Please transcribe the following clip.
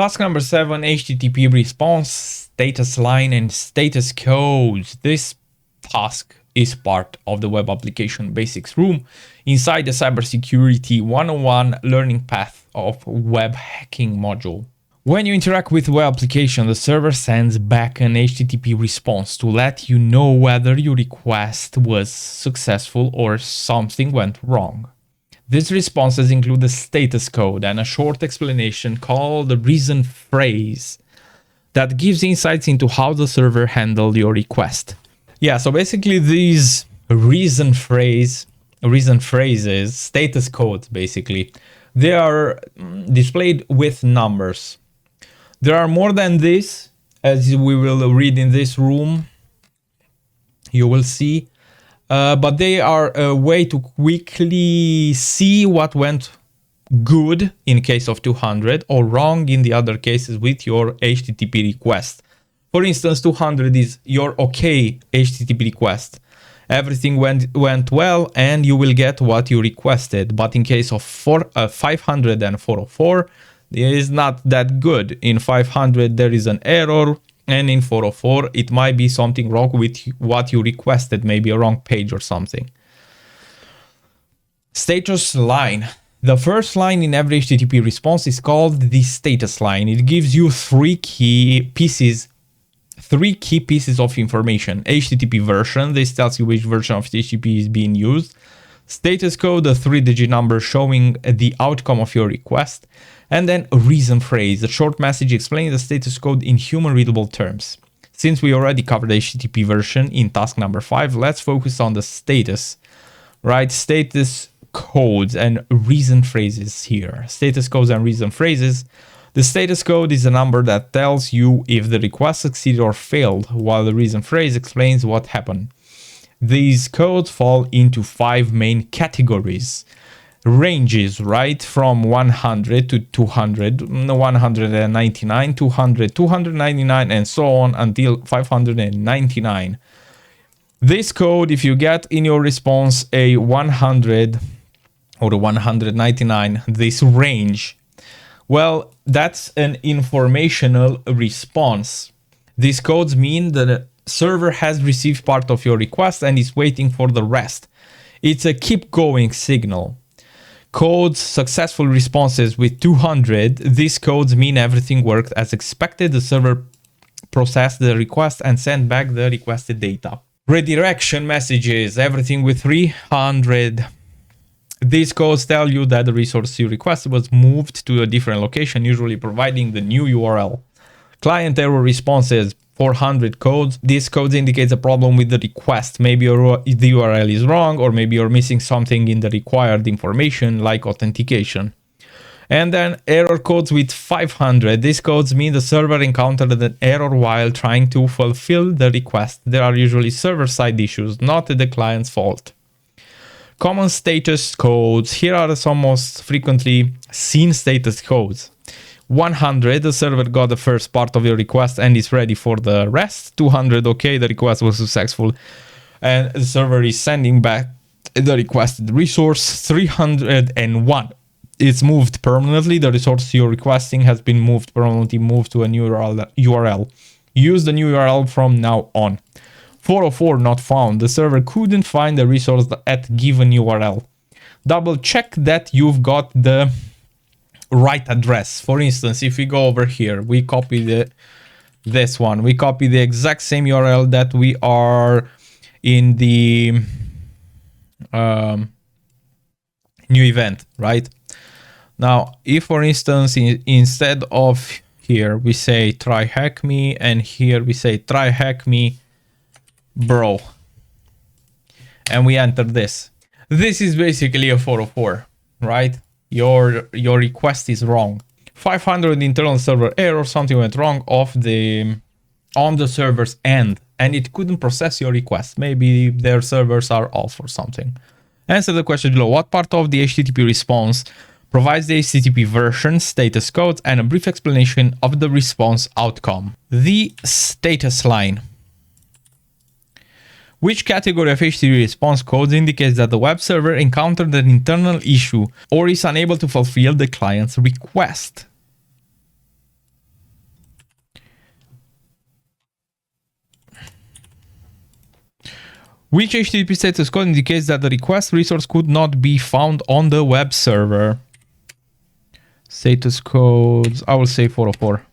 Task number 7, HTTP response, status line and status codes. This task is part of the Web Application Basics room inside the Cybersecurity 101 learning path of web hacking module. When you interact with web application, the server sends back an HTTP response to let you know whether your request was successful or something went wrong. These responses include the status code and a short explanation called the reason phrase that gives insights into how the server handled your request. Yeah, so basically these reason phrases, status codes basically, they are displayed with numbers. There are more than this, as we will read in this room, you will see, but they are a way to quickly see what went good in case of 200 or wrong in the other cases with your HTTP request. For instance, 200 is your okay HTTP request. Everything went well and you will get what you requested. But in case of 500 and 404, it is not that good. In 500 there is an error, and in 404 it might be something wrong with what you requested, maybe a wrong page or something. Status line. The first line in every HTTP response is called the status line. It gives you three key pieces of information. HTTP version, this tells you which version of HTTP is being used. Status code, a 3-digit number showing the outcome of your request. And then a reason phrase, a short message explaining the status code in human readable terms. Since we already covered the HTTP version in task number 5, let's focus on the status, right? Status codes and reason phrases here. Status codes and reason phrases. The status code is a number that tells you if the request succeeded or failed, while the reason phrase explains what happened. These codes fall into 5 main categories. Ranges, right, from 100 to 200, 199, 200, 299, and so on until 599. This code, if you get in your response a 100 or a 199, this range, well, that's an informational response. These codes mean that the server has received part of your request and is waiting for the rest. It's a keep going signal. Codes, successful responses with 200, these codes mean everything worked as expected. The server processed the request and sent back the requested data. Redirection messages, everything with 300. These codes tell you that the resource you requested was moved to a different location, usually providing the new URL. Client error responses, 400 codes. These codes indicate a problem with the request. Maybe the URL is wrong, or maybe you're missing something in the required information like authentication. And then error codes with 500. These codes mean the server encountered an error while trying to fulfill the request. There are usually server-side issues, not the client's fault. Common status codes. Here are some most frequently seen status codes. 100, the server got the first part of your request and is ready for the rest. 200, okay, the request was successful and the server is sending back the requested resource. 301, it's moved permanently. The resource you're requesting has been moved permanently, moved to a new URL. Use the new URL from now on. 404, not found. The server couldn't find the resource at given URL. Double check that you've got the right address. For instance, if we go over here, we copy this one. We copy the exact same URL that we are in the new event, right? Now, if for instance, instead of here, we say try hack me, and here we say try hack me, bro. And we enter this. This is basically a 404, right? Your request is wrong. 500 internal server error, something went wrong on the server's end, and it couldn't process your request. Maybe their servers are off or something. Answer the question below. What part of the HTTP response provides the HTTP version, status codes, and a brief explanation of the response outcome? The status line. Which category of HTTP response codes indicates that the web server encountered an internal issue or is unable to fulfill the client's request? Which HTTP status code indicates that the request resource could not be found on the web server? Status codes, I will say 404.